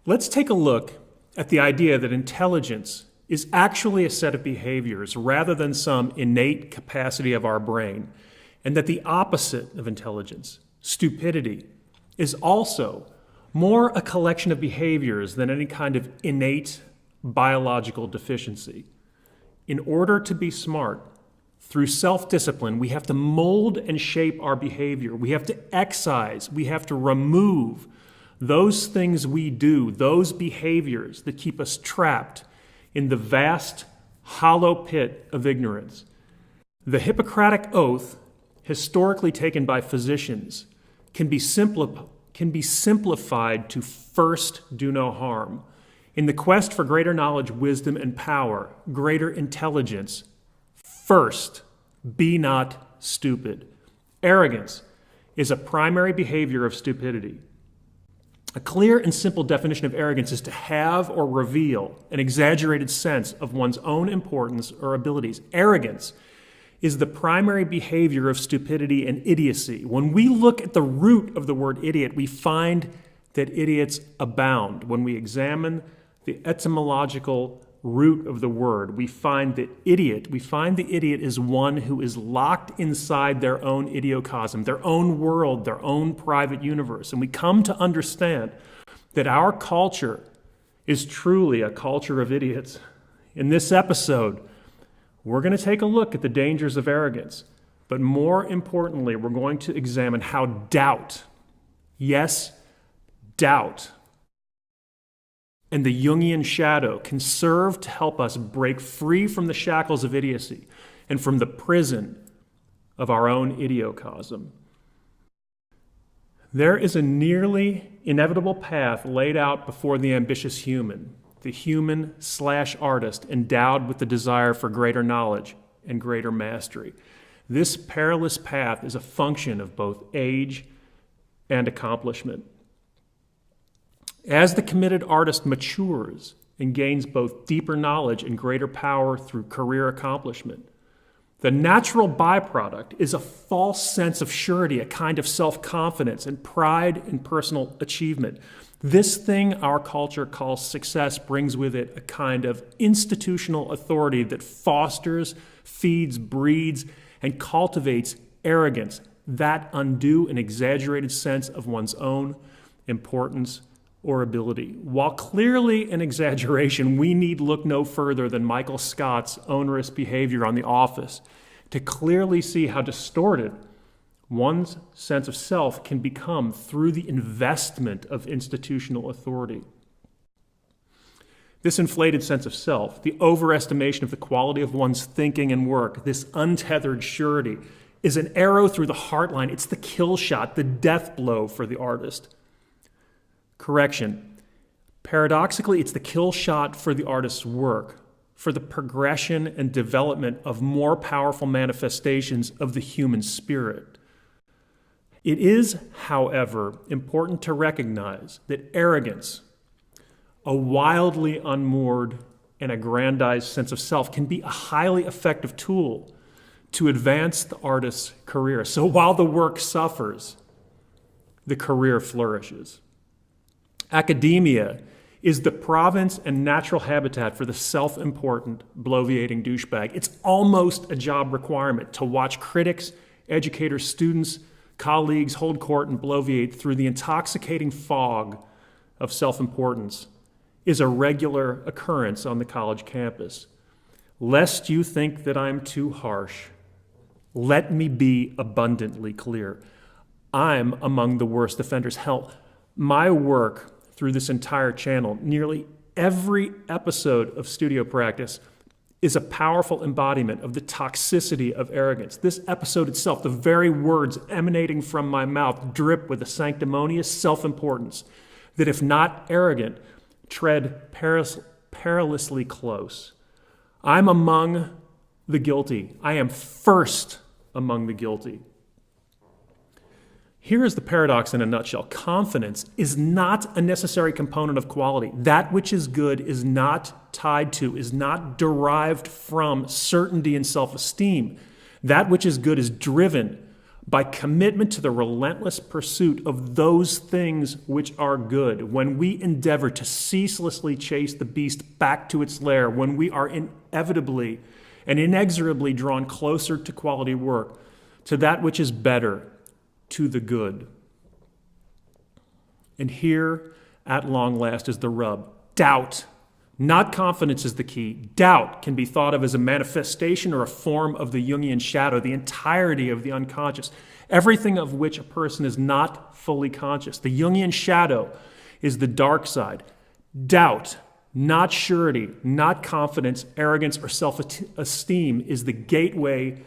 Let's take a look at the idea that intelligence is actually a set of behaviors rather than some innate capacity of our brain, and that the opposite of intelligence, stupidity, is also more a collection of behaviors than any kind of innate biological deficiency. In order to be smart, through self-discipline, we have to mold and shape our behavior. We have to excise, we have to remove those things we do, those behaviors that keep us trapped in the vast, hollow pit of ignorance. The Hippocratic Oath, historically taken by physicians, can be simplified to first do no harm. In the quest for greater knowledge, wisdom, and power, greater intelligence, first, be not stupid. Arrogance is a primary behavior of stupidity. A clear and simple definition of arrogance is to have or reveal an exaggerated sense of one's own importance or abilities. Arrogance is the primary behavior of stupidity and idiocy. When we look at the root of the word idiot, we find that idiots abound. When we examine the etymological root of the word, we find the idiot is one who is locked inside their own idiocosm, their own world, their own private universe. And we come to understand that our culture is truly a culture of idiots. In this episode, we're going to take a look at the dangers of arrogance, but more importantly, we're going to examine how doubt, yes, doubt, and the Jungian shadow can serve to help us break free from the shackles of idiocy and from the prison of our own idiocosm. There is a nearly inevitable path laid out before the ambitious human, the human/artist endowed with the desire for greater knowledge and greater mastery. This perilous path is a function of both age and accomplishment. As the committed artist matures and gains both deeper knowledge and greater power through career accomplishment, the natural byproduct is a false sense of surety, a kind of self-confidence and pride in personal achievement. This thing our culture calls success brings with it a kind of institutional authority that fosters, feeds, breeds, and cultivates arrogance, that undue and exaggerated sense of one's own importance or ability. While clearly an exaggeration, we need look no further than Michael Scott's onerous behavior on The Office to clearly see how distorted one's sense of self can become through the investment of institutional authority. This inflated sense of self, the overestimation of the quality of one's thinking and work, this untethered surety, is an arrow through the heartline. It's the kill shot, the death blow for the artist. Correction. Paradoxically, it's the kill shot for the artist's work, for the progression and development of more powerful manifestations of the human spirit. It is, however, important to recognize that arrogance, a wildly unmoored and aggrandized sense of self, can be a highly effective tool to advance the artist's career. So while the work suffers, the career flourishes. Academia is the province and natural habitat for the self-important, bloviating douchebag. It's almost a job requirement to watch critics, educators, students, colleagues hold court and bloviate through the intoxicating fog of self-importance is a regular occurrence on the college campus. Lest you think that I'm too harsh, let me be abundantly clear. I'm among the worst offenders. Hell, my work through this entire channel, nearly every episode of Studio Practice, is a powerful embodiment of the toxicity of arrogance. This episode itself, the very words emanating from my mouth, drip with a sanctimonious self-importance that, if not arrogant, tread perilously close. I'm among the guilty. I am first among the guilty. Here is the paradox in a nutshell. Confidence is not a necessary component of quality. That which is good is not tied to, is not derived from certainty and self-esteem. That which is good is driven by commitment to the relentless pursuit of those things which are good, when we endeavor to ceaselessly chase the beast back to its lair, when we are inevitably and inexorably drawn closer to quality work, to that which is better, to the good. And here, at long last, is the rub. Doubt, not confidence, is the key. Doubt can be thought of as a manifestation or a form of the Jungian shadow, the entirety of the unconscious, everything of which a person is not fully conscious. The Jungian shadow is the dark side. Doubt, not surety, not confidence, arrogance, or self-esteem, is the gateway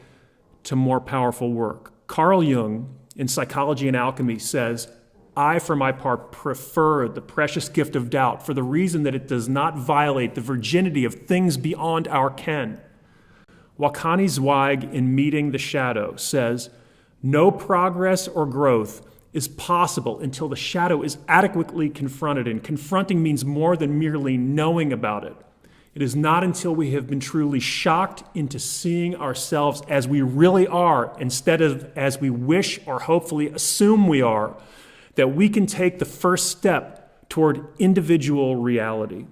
to more powerful work. Carl Jung, in Psychology and Alchemy, says, I, for my part, prefer the precious gift of doubt for the reason that it does not violate the virginity of things beyond our ken. While Connie Zweig, in Meeting the Shadow, says, no progress or growth is possible until the shadow is adequately confronted, and confronting means more than merely knowing about it. It is not until we have been truly shocked into seeing ourselves as we really are, instead of as we wish or hopefully assume we are, that we can take the first step toward individual reality.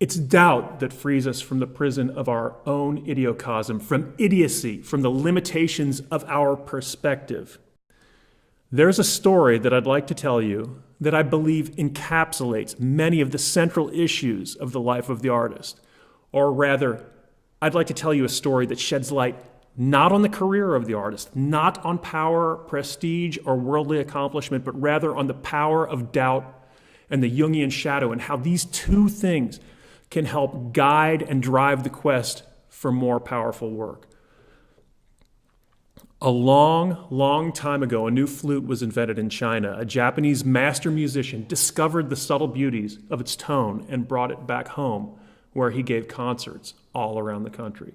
It's doubt that frees us from the prison of our own idiocosm, from idiocy, from the limitations of our perspective. There's a story that I'd like to tell you that I believe encapsulates many of the central issues of the life of the artist. Or rather, I'd like to tell you a story that sheds light not on the career of the artist, not on power, prestige, or worldly accomplishment, but rather on the power of doubt and the Jungian shadow, and how these two things can help guide and drive the quest for more powerful work. A long, long time ago, a new flute was invented in China. A Japanese master musician discovered the subtle beauties of its tone and brought it back home, where he gave concerts all around the country.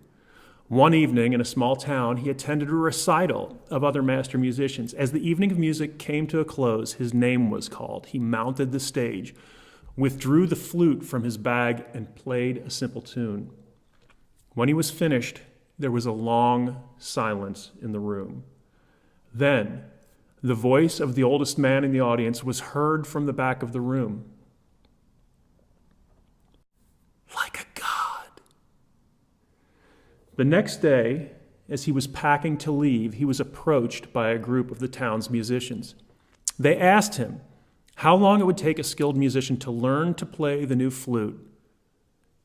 One evening in a small town, he attended a recital of other master musicians. As the evening of music came to a close, his name was called. He mounted the stage, withdrew the flute from his bag, and played a simple tune. When he was finished, there was a long silence in the room. Then, the voice of the oldest man in the audience was heard from the back of the room. Like a god. The next day, as he was packing to leave, he was approached by a group of the town's musicians. They asked him how long it would take a skilled musician to learn to play the new flute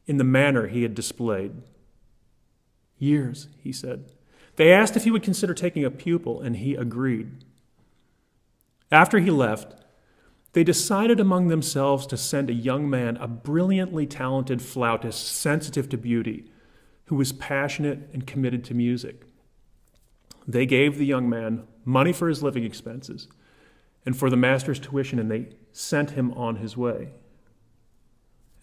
in the manner he had displayed. Years, he said. They asked if he would consider taking a pupil, and he agreed. After he left, they decided among themselves to send a young man, a brilliantly talented flautist, sensitive to beauty, who was passionate and committed to music. They gave the young man money for his living expenses and for the master's tuition, and they sent him on his way.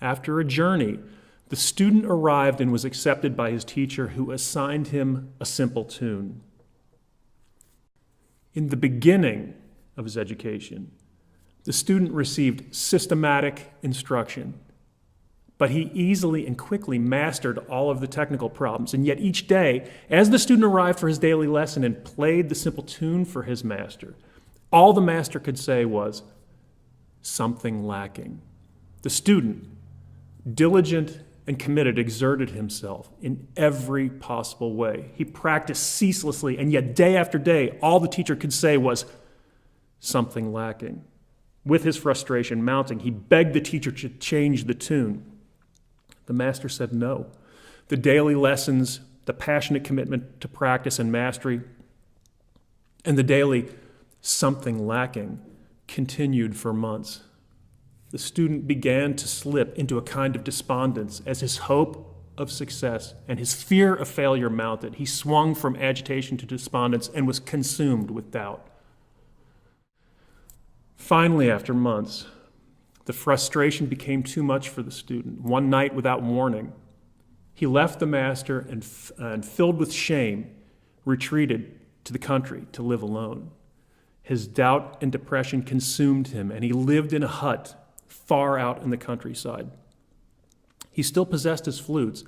After a journey, the student arrived and was accepted by his teacher, who assigned him a simple tune. In the beginning of his education, the student received systematic instruction, but he easily and quickly mastered all of the technical problems. And yet each day, as the student arrived for his daily lesson and played the simple tune for his master, all the master could say was, something lacking. The student, diligent and committed, exerted himself in every possible way. He practiced ceaselessly, and yet day after day, all the teacher could say was, something lacking. With his frustration mounting, he begged the teacher to change the tune. The master said no. The daily lessons, the passionate commitment to practice and mastery, and the daily something lacking continued for months. The student began to slip into a kind of despondence as his hope of success and his fear of failure mounted. He swung from agitation to despondence and was consumed with doubt. Finally, after months, the frustration became too much for the student. One night, without warning, he left the master and filled with shame, retreated to the country to live alone. His doubt and depression consumed him, and he lived in a hut far out in the countryside. He still possessed his flutes,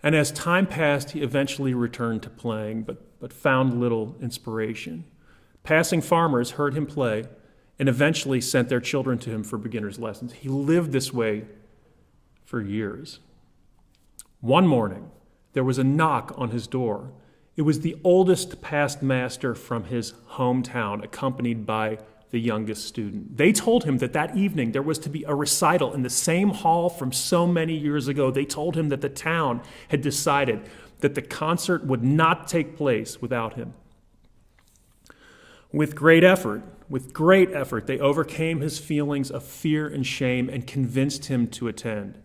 And as time passed, he eventually returned to playing, but found little inspiration. Passing farmers heard him play and eventually sent their children to him for beginner's lessons. He lived this way for years. One morning, there was a knock on his door. It was the oldest past master from his hometown, accompanied by the youngest student. They told him that that evening there was to be a recital in the same hall from so many years ago. They told him that the town had decided that the concert would not take place without him. With great effort, they overcame his feelings of fear and shame and convinced him to attend.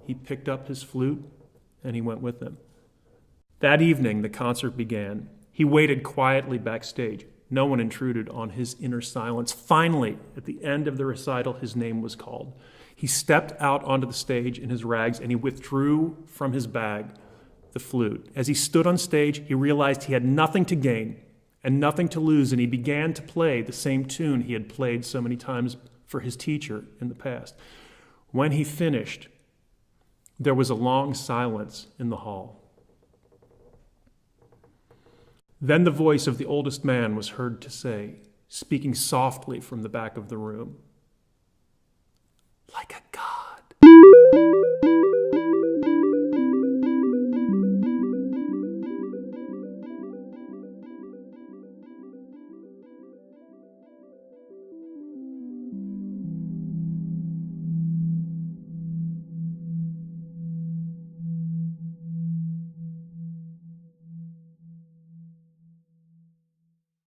He picked up his flute and he went with them. That evening, the concert began. He waited quietly backstage. No one intruded on his inner silence. Finally, at the end of the recital, his name was called. He stepped out onto the stage in his rags and he withdrew from his bag the flute. As he stood on stage, he realized he had nothing to gain and nothing to lose, and he began to play the same tune he had played so many times for his teacher in the past. When he finished, there was a long silence in the hall. Then the voice of the oldest man was heard to say, speaking softly from the back of the room, "Like a god."